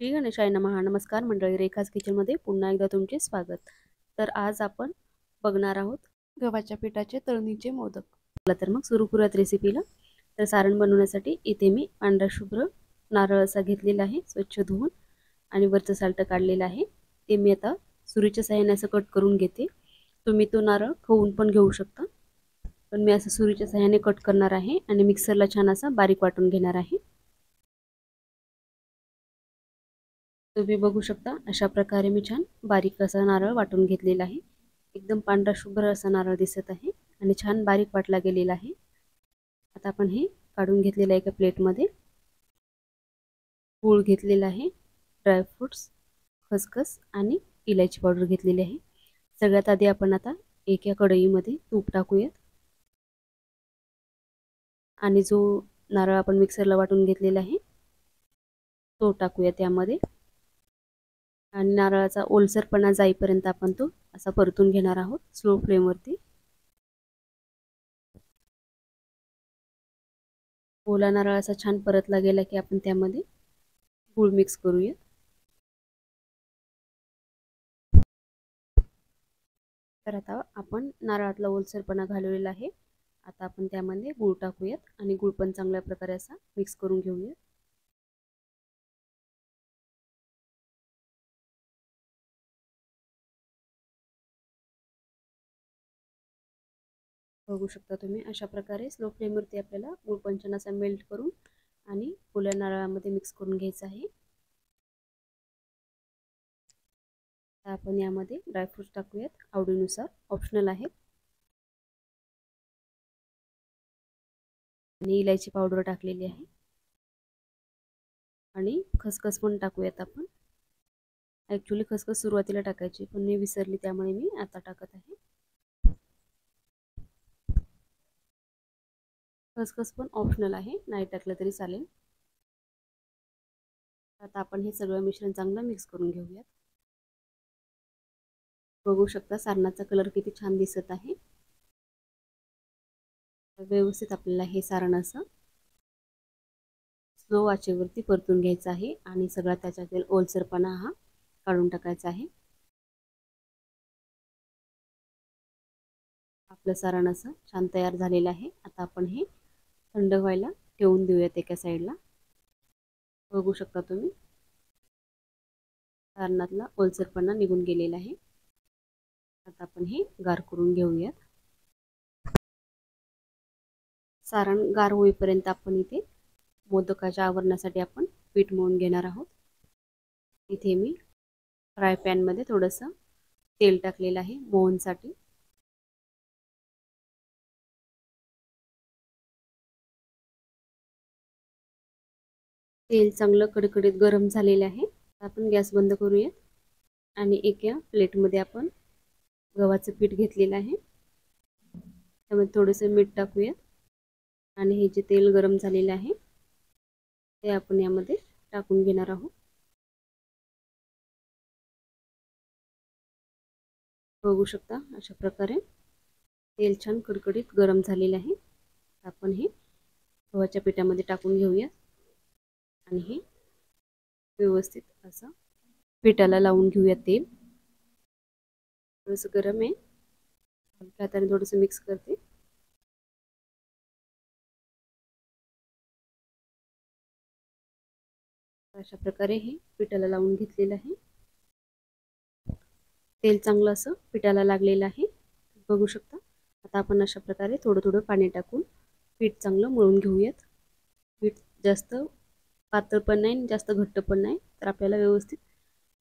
श्री गणेशाय नमः. नमस्कार मंडळी, रेखाज किचनमध्ये पुन्हा एकदा तुमचे स्वागत. तर आज आपण बघणार आहोत गव्हाच्या पिठाचे तळणीचे मोदक. चला तर मग सुरू करूयात रेसिपीला. तर सारण बनवण्यासाठी इथे मी पांढरा शुभ्र नारळ असा घेतलेला आहे, स्वच्छ धुवून आणि वरचं सालटं काढलेलं आहे. ते मी आता सुरीच्या साहाय्याने असं कट करून घेते. तुम्ही तो नारळ खवून पण घेऊ शकता, पण मी असं सुरीच्या साहाय्याने कट करणार आहे आणि मिक्सरला छान असा बारीक वाटून घेणार आहे. तुम्ही बघू शकता अशा प्रकारे मी छान बारीक असा नारळ वाटून घेतलेला आहे. एकदम पांढरा शुभ्र असा नारळ दिसत आहे आणि छान बारीक वाटला गेलेला आहे. आता आपण हे काढून घेतलेलं एका प्लेटमध्ये. गूळ घेतलेला आहे, ड्रायफ्रुट्स, खसखस आणि इलायची पावडर घेतलेली आहे. सगळ्यात आधी आपण आता एका कढईमध्ये तूप टाकूयात आणि जो नारळ आपण मिक्सरला वाटून घेतलेला आहे तो टाकूया त्यामध्ये. आणि नारळाचा ओलसरपणा जाईपर्यंत आपण तो असा परतून घेणार आहोत स्लो फ्लेमवरती. ओला नारळ असा छान परतला गेला की आपण त्यामध्ये गूळ मिक्स करूया. तर आता आपण नारळातला ओलसरपणा घालवलेला आहे. आता आपण त्यामध्ये गूळ टाकूयात आणि गूळ पण चांगल्या प्रकारे असा मिक्स करून घेऊया. बघू शकता तुम्ही अशा प्रकारे स्लो फ्लेमवरती आपल्याला गूळ पण छान असा मेल्ट करून आणि ओल्या नारळामध्ये मिक्स करून घ्यायचा आहे. आपण यामध्ये ड्रायफ्रुट्स टाकूयात आवडीनुसार, ऑप्शनल आहे. आणि इलायची पावडर टाकलेली आहे आणि खसखस पण टाकूयात आपण. ॲक्च्युली खसखस सुरुवातीला टाकायची पण मी विसरली, त्यामुळे मी आता टाकत आहे. खसखस पण ऑप्शनल आहे, नाही टाकलं तरी चालेल. आता आपण हे सगळं मिश्रण चांगलं मिक्स करून घेऊयात. बघू शकता सारणाचा कलर किती छान दिसत आहे. व्यवस्थित आपल्याला हे सारण असं स्लो आचेवरती परतून घ्यायचं आहे आणि सगळा त्याच्यातील ओलसरपणा हा काढून टाकायचा आहे. आपलं सारण असं छान तयार झालेलं आहे. आता आपण हे थंड व्हायला ठेवून देऊयात एका साईडला. बघू शकता तुम्ही सारणातला ओलसरपणा निघून गेलेला आहे. आता आपण हे गार करून घेऊयात. सारण गार होईपर्यंत आपण इथे मोदकाच्या आवरणासाठी आपण पीठ मळून घेणार आहोत. इथे मी फ्राय पॅन मध्ये थोडंसं तेल टाकलेलं आहे मोहनसाठी. तेल चांगलं कडकडीत गरम झालेलं आहे. आपण गॅस बंद करूयात आणि एका प्लेटमध्ये आपण गव्हाचं पीठ घेतलेलं आहे, त्यामध्ये थोडंसं मीठ टाकूयात आणि हे जे तेल गरम झालेलं आहे ते आपण यामध्ये टाकून घेणार आहोत. बघू शकता अशा प्रकारे तेल छान कडकडीत गरम झालेलं आहे. आपण हे गव्हाच्या पिठामध्ये टाकून घेऊया आणि हे व्यवस्थित असं पिठाला लावून घेऊया. तेल थोडंसं गरम आहे, हलक्या हाताने थोडंसं मिक्स करते. अशा प्रकारे हे पिठाला लावून घेतलेलं आहे. तेल चांगलं असं पिठाला लागलेलं आहे, बघू शकता. आता आपण अशा प्रकारे थोडं थोडं पाणी टाकून पीठ चांगलं मळून घेऊयात. पीठ जास्त पातळ पण नाही जास्त घट्ट पण नाही, तर आपल्याला व्यवस्थित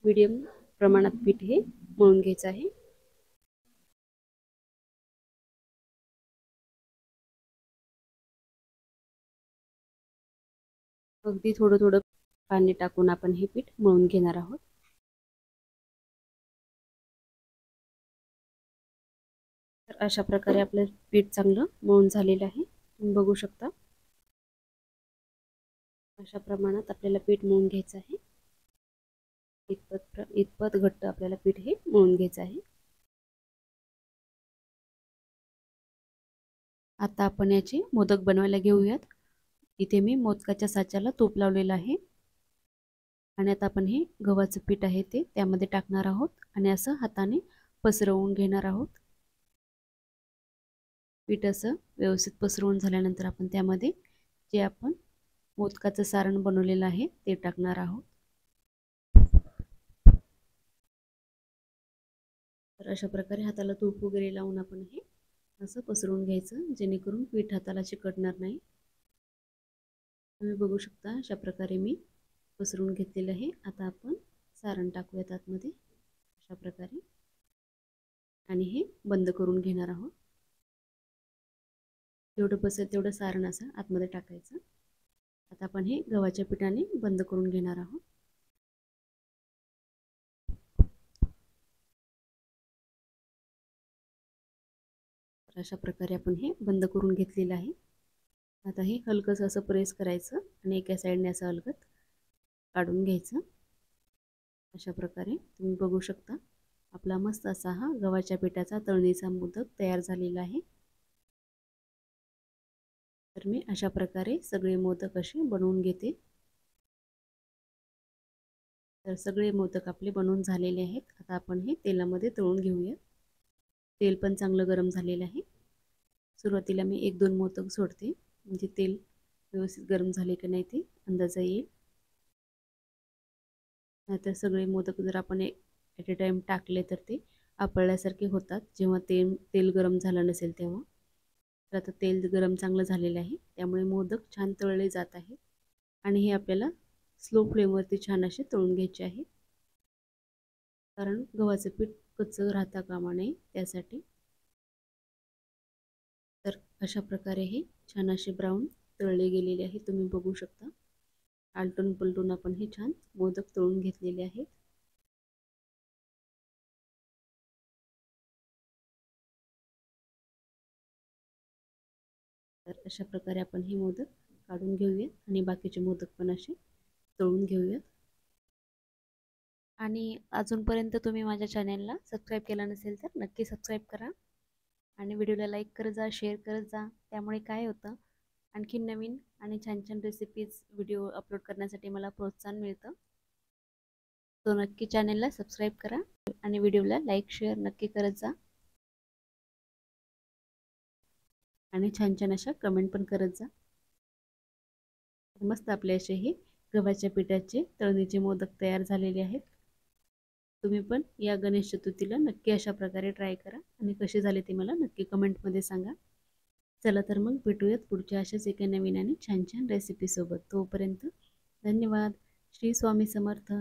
मीडियम प्रमाणात पीठ हे मळून घ्यायचं आहे. अगदी थोडं थोडं पाणी टाकून आपण हे पीठ मळून घेणार आहोत. तर अशा प्रकारे आपलं पीठ चांगलं मळून झालेलं आहे, तुम्ही बघू शकता. अशा प्रमाणात आपल्याला पीठ मळून घ्यायचं आहे. इतपत घट्ट आपल्याला पीठ हे मळून घ्यायचं आहे. आता आपण याचे मोदक बनवायला घेऊयात. इथे मी मोदकाच्या साच्याला तूप लावलेलं आहे आणि आता आपण हे गव्हाचं पीठ आहे ते त्यामध्ये टाकणार आहोत आणि असं हाताने पसरवून घेणार आहोत. पीठ असं व्यवस्थित पसरवून झाल्यानंतर आपण त्यामध्ये जे आपण मोदकाचं सारण बनवलेलं आहे ते टाकणार आहोत. तर अशा प्रकारे हाताला तूप वगैरे लावून आपण हे असं पसरवून घ्यायचं, जेणेकरून पीठ हाताला चिकटणार नाही. तुम्ही बघू शकता अशा प्रकारे मी पसरवून घेतलेलं आहे. आता आपण सारण टाकूयात आतमध्ये अशा प्रकारे आणि हे बंद करून घेणार आहोत. जेवढं बसेल तेवढं सारण असं आतमध्ये टाकायचं. आता आपण हे गव्हाच्या पिठाने बंद करून घेणार आहोत. तर अशा प्रकारे आपण हे बंद करून घेतलेलं आहे. आता हे हलकंसं असं प्रेस करायचं आणि एका साईडने असं हलकत काढून घ्यायचं. अशा प्रकारे तुम्ही बघू शकता आपला मस्त असा हा गव्हाच्या पिठाचा तळणीचा मोदक तयार झालेला आहे. तर मी अशा प्रकारे सगळे मोदक असे बनवून घेते. तर सगळे मोदक आपले बनवून झालेले आहेत. आता आपण हे तेलामध्ये तळून घेऊया. तेल पण चांगलं गरम झालेलं आहे. सुरुवातीला मी 1-2 मोदक सोडते, म्हणजे तेल व्यवस्थित गरम झाले की नाही ते अंदाजा येईल. नाहीतर सगळे मोदक जर आपण ॲट अ टाईम टाकले तर ते आपळल्यासारखे होतात, जेव्हा तेल गरम झालं नसेल तेव्हा. तर आता तेल गरम चांगलं झालेलं आहे, त्यामुळे मोदक छान तळले जात आहे आणि हे आपल्याला स्लो फ्लेमवरती छान असे तळून घ्यायचे आहे, कारण गव्हाचं पीठ कच्चं राहता कामा नये त्यासाठी. तर अशा प्रकारे हे छान असे ब्राऊन तळले गेलेले आहे. तुम्ही बघू शकता आलटून पलटून आपण हे छान मोदक तळून घेतलेले आहेत. तर अशा प्रकारे आपण हे मोदक काढून घेऊयात आणि बाकीचे मोदक पण असे तळून घेऊयात. आणि अजूनपर्यंत तुम्ही माझ्या चॅनेलला सबस्क्राईब केलं नसेल तर नक्की सबस्क्राईब करा आणि व्हिडिओला लाईक करत जा, शेअर करत जा. त्यामुळे काय होतं, आणखी नवीन आणि छान छान रेसिपीज व्हिडिओ अपलोड करण्यासाठी मला प्रोत्साहन मिळतं. तो नक्की चॅनेलला सबस्क्राईब करा आणि व्हिडिओला लाईक शेअर नक्की करत जा आणि छान छान अशा कमेंट पण करत जा. मस्त आपले असे हे गव्हाच्या पिठाचे तळणीचे मोदक तयार झालेले आहेत. तुम्ही पण या गणेश चतुर्थीला नक्की अशा प्रकारे ट्राय करा आणि कसे झाले ते मला नक्की कमेंटमध्ये सांगा. चला तर मग भेटूयात पुढच्या अशाच एका नवीन आणि छान छान रेसिपीसोबत. तोपर्यंत धन्यवाद. श्री स्वामी समर्थ.